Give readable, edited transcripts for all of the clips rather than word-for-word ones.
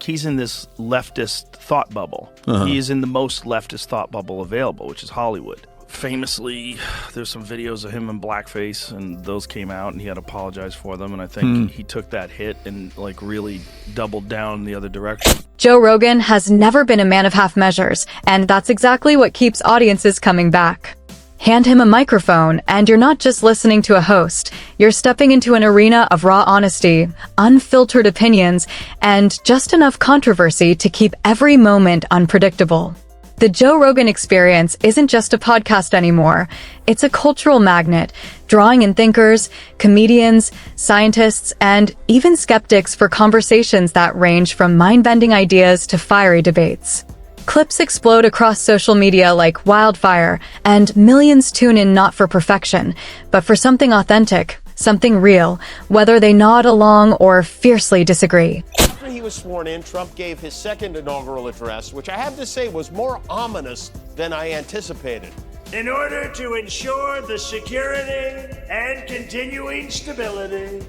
he's in this leftist thought bubble. He is in the most leftist thought bubble available, which is Hollywood. Famously, there's some videos of him in blackface, and those came out, and he had apologized for them, and I think he took that hit and like really doubled down the other direction. Joe Rogan has never been a man of half measures, and that's exactly what keeps audiences coming back. Hand him a microphone, and you're not just listening to a host. You're stepping into an arena of raw honesty, unfiltered opinions, and just enough controversy to keep every moment unpredictable. The Joe Rogan Experience isn't just a podcast anymore. It's a cultural magnet, drawing in thinkers, comedians, scientists, and even skeptics for conversations that range from mind-bending ideas to fiery debates. Clips explode across social media like wildfire, and millions tune in not for perfection, but for something authentic, something real, whether they nod along or fiercely disagree. After he was sworn in, Trump gave his second inaugural address, which I have to say was more ominous than I anticipated. In order to ensure the security and continuing stability,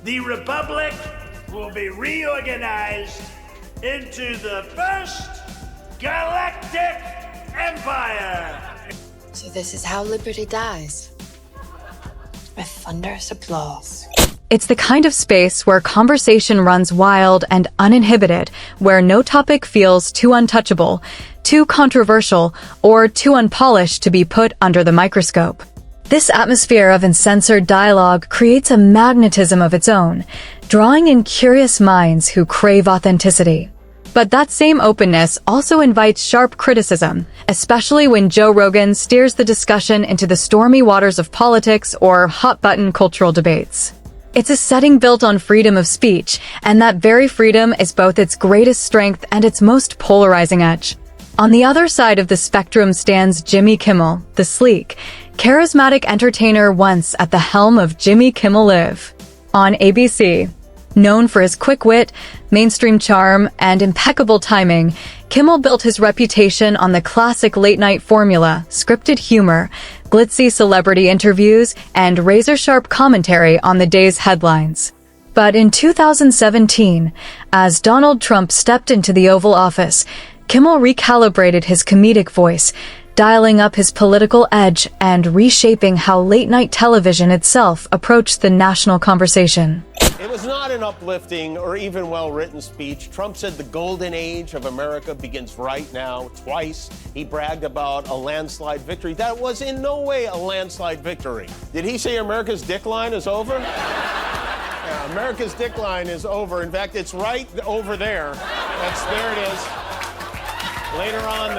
the Republic will be reorganized into the first galactic empire. So this is how liberty dies. With thunderous applause. It's the kind of space where conversation runs wild and uninhibited, where no topic feels too untouchable, too controversial, or too unpolished to be put under the microscope. This atmosphere of uncensored dialogue creates a magnetism of its own, drawing in curious minds who crave authenticity. But that same openness also invites sharp criticism, especially when Joe Rogan steers the discussion into the stormy waters of politics or hot-button cultural debates. It's a setting built on freedom of speech, and that very freedom is both its greatest strength and its most polarizing edge. On the other side of the spectrum stands Jimmy Kimmel, the sleek, charismatic entertainer once at the helm of Jimmy Kimmel Live on ABC. Known for his quick wit, mainstream charm, and impeccable timing, Kimmel built his reputation on the classic late-night formula, scripted humor, glitzy celebrity interviews, and razor-sharp commentary on the day's headlines. But in 2017, as Donald Trump stepped into the Oval Office, Kimmel recalibrated his comedic voice, dialing up his political edge and reshaping how late-night television itself approached the national conversation. It was not an uplifting or even well-written speech. Trump said the golden age of America begins right now. Twice, he bragged about a landslide victory. That was in no way a landslide victory. Did he say America's dick line is over? Yeah, America's dick line is over. In fact, it's right over there. There it is. Later on,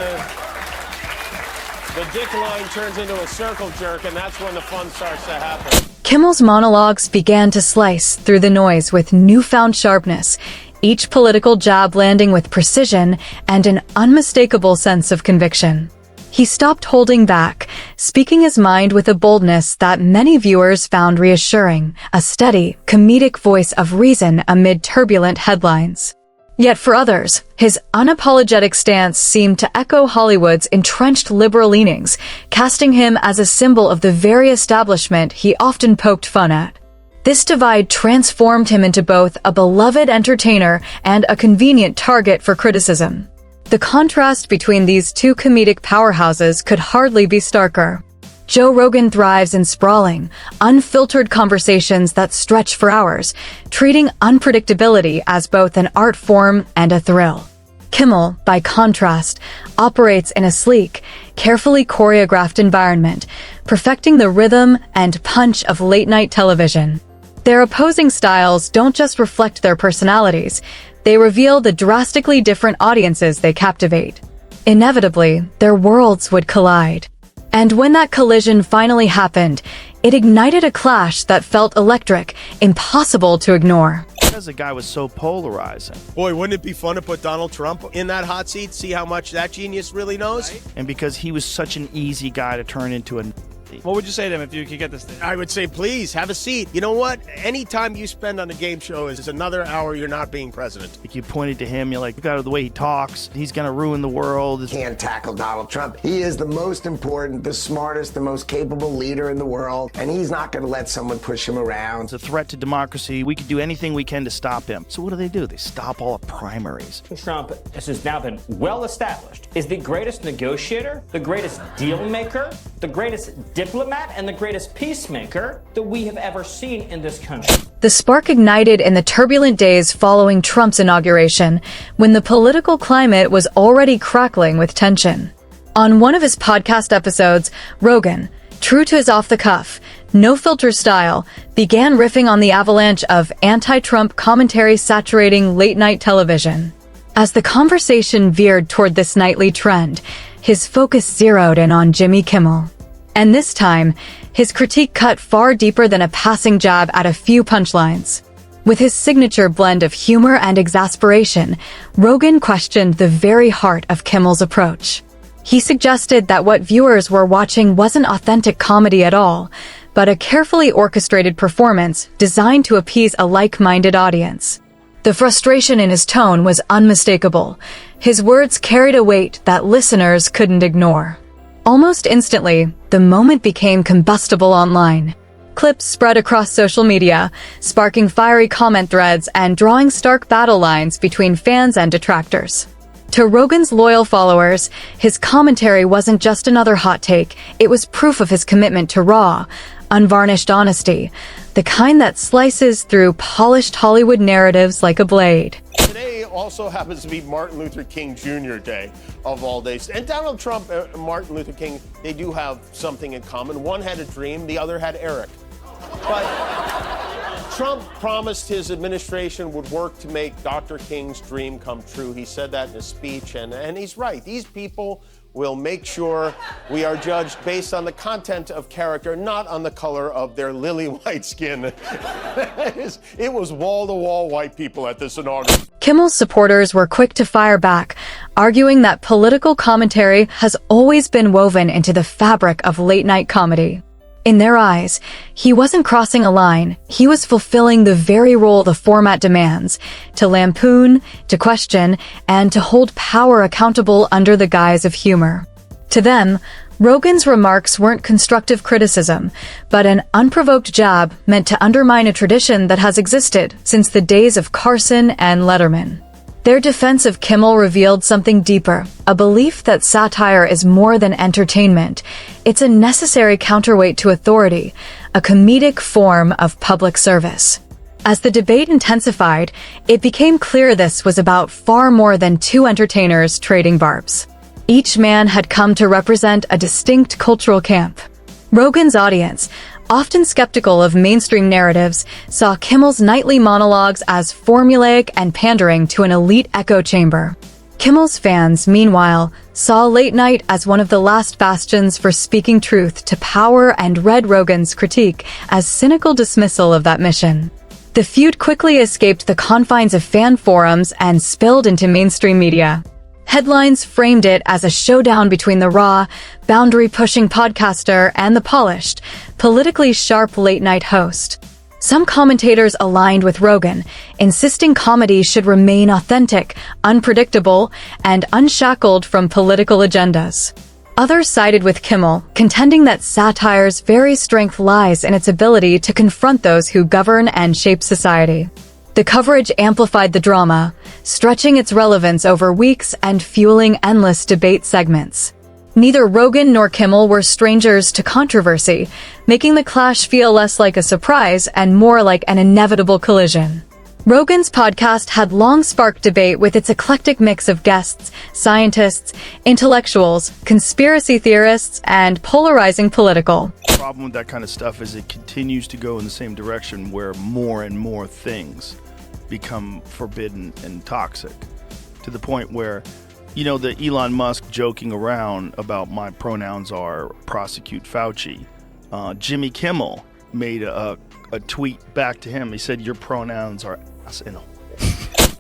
the dick line turns into a circle jerk, and that's when the fun starts to happen. Kimmel's monologues began to slice through the noise with newfound sharpness, each political jab landing with precision and an unmistakable sense of conviction. He stopped holding back, speaking his mind with a boldness that many viewers found reassuring, a steady, comedic voice of reason amid turbulent headlines. Yet for others, his unapologetic stance seemed to echo Hollywood's entrenched liberal leanings, casting him as a symbol of the very establishment he often poked fun at. This divide transformed him into both a beloved entertainer and a convenient target for criticism. The contrast between these two comedic powerhouses could hardly be starker. Joe Rogan thrives in sprawling, unfiltered conversations that stretch for hours, treating unpredictability as both an art form and a thrill. Kimmel, by contrast, operates in a sleek, carefully choreographed environment, perfecting the rhythm and punch of late-night television. Their opposing styles don't just reflect their personalities, they reveal the drastically different audiences they captivate. Inevitably, their worlds would collide. And when that collision finally happened, it ignited a clash that felt electric, impossible to ignore. Because the guy was so polarizing. Boy, wouldn't it be fun to put Donald Trump in that hot seat, see how much that genius really knows? And because he was such an easy guy to turn into a What would you say to him if you could get this thing? I would say, please, have a seat. You know what? Any time you spend on a game show is another hour you're not being president. Like, you pointed to him, you're like, look at the way he talks. He's going to ruin the world. Can't tackle Donald Trump. He is the most important, the smartest, the most capable leader in the world, and he's not going to let someone push him around. It's a threat to democracy. We could do anything we can to stop him. So what do? They stop all the primaries. Trump, this has now been well established, is the greatest negotiator, the greatest deal maker, the greatest diplomat, and the greatest peacemaker that we have ever seen in this country. The spark ignited in the turbulent days following Trump's inauguration, when the political climate was already crackling with tension. On one of his podcast episodes, Rogan, true to his off-the-cuff, no-filter style, began riffing on the avalanche of anti-Trump commentary saturating late-night television. As the conversation veered toward this nightly trend, his focus zeroed in on Jimmy Kimmel. And this time, his critique cut far deeper than a passing jab at a few punchlines. With his signature blend of humor and exasperation, Rogan questioned the very heart of Kimmel's approach. He suggested that what viewers were watching wasn't authentic comedy at all, but a carefully orchestrated performance designed to appease a like-minded audience. The frustration in his tone was unmistakable. His words carried a weight that listeners couldn't ignore. Almost instantly, the moment became combustible online. Clips spread across social media, sparking fiery comment threads and drawing stark battle lines between fans and detractors. To Rogan's loyal followers, his commentary wasn't just another hot take, it was proof of his commitment to raw, unvarnished honesty, the kind that slices through polished Hollywood narratives like a blade. Today also happens to be Martin Luther King Jr. Day, of all days. And Donald Trump and Martin Luther King, they do have something in common. One had a dream, the other had Eric. But Trump promised his administration would work to make Dr. King's dream come true. He said that in his speech, and he's right. These people will make sure we are judged based on the content of character, not on the color of their lily white skin. It was wall-to-wall white people at this inauguration. Kimmel's supporters were quick to fire back, arguing that political commentary has always been woven into the fabric of late-night comedy. In their eyes, he wasn't crossing a line, he was fulfilling the very role the format demands, to lampoon, to question, and to hold power accountable under the guise of humor. To them, Rogan's remarks weren't constructive criticism, but an unprovoked jab meant to undermine a tradition that has existed since the days of Carson and Letterman. Their defense of Kimmel revealed something deeper, a belief that satire is more than entertainment. It's a necessary counterweight to authority, a comedic form of public service. As the debate intensified, it became clear this was about far more than two entertainers trading barbs. Each man had come to represent a distinct cultural camp. Rogan's audience, often skeptical of mainstream narratives, saw Kimmel's nightly monologues as formulaic and pandering to an elite echo chamber. Kimmel's fans, meanwhile, saw late night as one of the last bastions for speaking truth to power and read Rogan's critique as cynical dismissal of that mission. The feud quickly escaped the confines of fan forums and spilled into mainstream media. Headlines framed it as a showdown between the raw, boundary-pushing podcaster and the polished, politically sharp late-night host. Some commentators aligned with Rogan, insisting comedy should remain authentic, unpredictable, and unshackled from political agendas. Others sided with Kimmel, contending that satire's very strength lies in its ability to confront those who govern and shape society. The coverage amplified the drama, stretching its relevance over weeks and fueling endless debate segments. Neither Rogan nor Kimmel were strangers to controversy, making the clash feel less like a surprise and more like an inevitable collision. Rogan's podcast had long sparked debate with its eclectic mix of guests, scientists, intellectuals, conspiracy theorists, and polarizing political. The problem with that kind of stuff is it continues to go in the same direction where more and more things become forbidden and toxic, to the point where, you know, the Elon Musk joking around about my pronouns are prosecute Fauci. Jimmy Kimmel made a tweet back to him. He said, your pronouns are ass and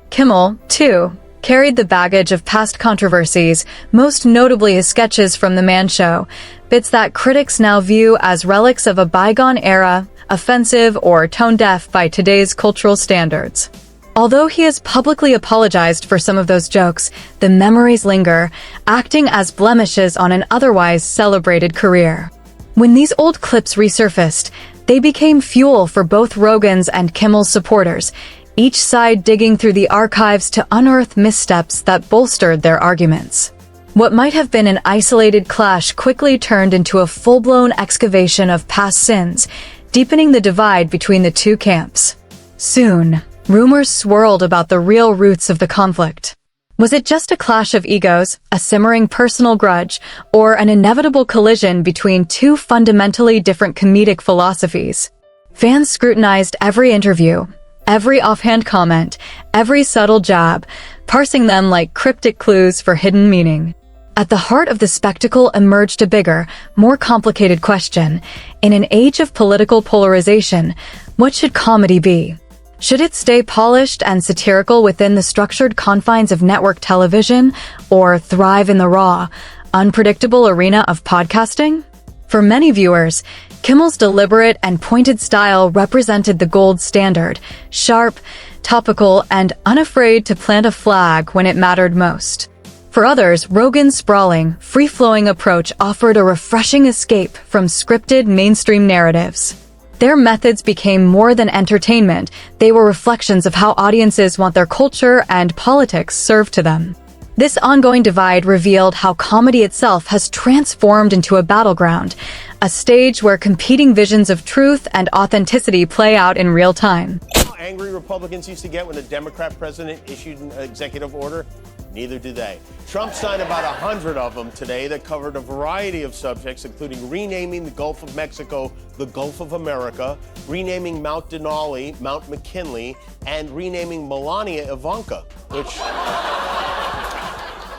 Kimmel, too, carried the baggage of past controversies, most notably his sketches from The Man Show, bits that critics now view as relics of a bygone era, offensive or tone-deaf by today's cultural standards. Although he has publicly apologized for some of those jokes, the memories linger, acting as blemishes on an otherwise celebrated career. When these old clips resurfaced, they became fuel for both Rogan's and Kimmel's supporters, each side digging through the archives to unearth missteps that bolstered their arguments. What might have been an isolated clash quickly turned into a full-blown excavation of past sins, deepening the divide between the two camps. Soon, rumors swirled about the real roots of the conflict. Was it just a clash of egos, a simmering personal grudge, or an inevitable collision between two fundamentally different comedic philosophies? Fans scrutinized every interview, every offhand comment, every subtle jab, parsing them like cryptic clues for hidden meaning. At the heart of the spectacle emerged a bigger, more complicated question. In an age of political polarization, what should comedy be? Should it stay polished and satirical within the structured confines of network television, or thrive in the raw, unpredictable arena of podcasting? For many viewers, Kimmel's deliberate and pointed style represented the gold standard, sharp, topical, and unafraid to plant a flag when it mattered most. For others, Rogan's sprawling, free-flowing approach offered a refreshing escape from scripted mainstream narratives. Their methods became more than entertainment, they were reflections of how audiences want their culture and politics served to them. This ongoing divide revealed how comedy itself has transformed into a battleground, a stage where competing visions of truth and authenticity play out in real time. How angry Republicans used to get when a Democrat president issued an executive order? Neither do they. Trump signed about 100 of them today that covered a variety of subjects, including renaming the Gulf of Mexico the Gulf of America, renaming Mount Denali Mount McKinley, and renaming Melania Ivanka, which...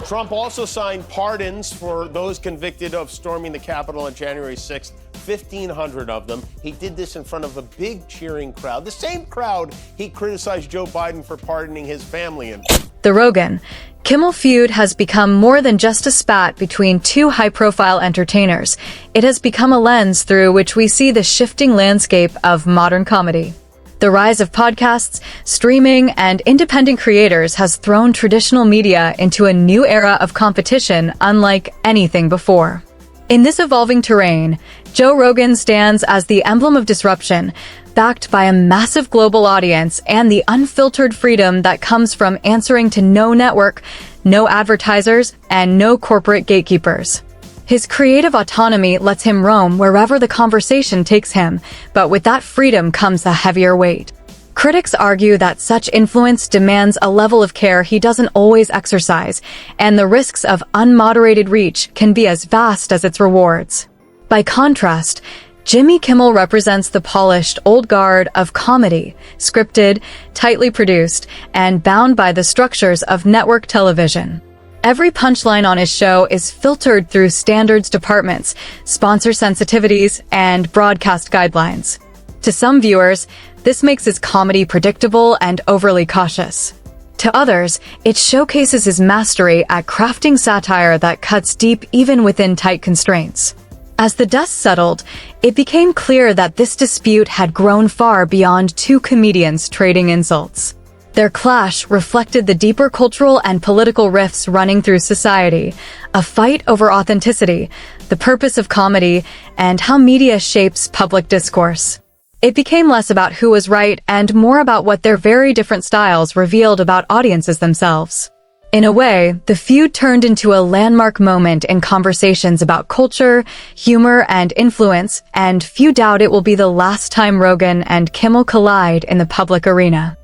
Trump also signed pardons for those convicted of storming the Capitol on January 6th, 1,500 of them. He did this in front of a big cheering crowd, the same crowd he criticized Joe Biden for pardoning his family in. The Rogan Kimmel feud has become more than just a spat between two high-profile entertainers. It has become a lens through which we see the shifting landscape of modern comedy. The rise of podcasts, streaming, and independent creators has thrown traditional media into a new era of competition unlike anything before. In this evolving terrain, Joe Rogan stands as the emblem of disruption, backed by a massive global audience and the unfiltered freedom that comes from answering to no network, no advertisers, and no corporate gatekeepers. His creative autonomy lets him roam wherever the conversation takes him, but with that freedom comes a heavier weight. Critics argue that such influence demands a level of care he doesn't always exercise, and the risks of unmoderated reach can be as vast as its rewards. By contrast, Jimmy Kimmel represents the polished old guard of comedy, scripted, tightly produced, and bound by the structures of network television. Every punchline on his show is filtered through standards departments, sponsor sensitivities, and broadcast guidelines. To some viewers, this makes his comedy predictable and overly cautious. To others, it showcases his mastery at crafting satire that cuts deep even within tight constraints. As the dust settled, it became clear that this dispute had grown far beyond two comedians trading insults. Their clash reflected the deeper cultural and political rifts running through society, a fight over authenticity, the purpose of comedy, and how media shapes public discourse. It became less about who was right and more about what their very different styles revealed about audiences themselves. In a way, the feud turned into a landmark moment in conversations about culture, humor, and influence, and few doubt it will be the last time Rogan and Kimmel collide in the public arena.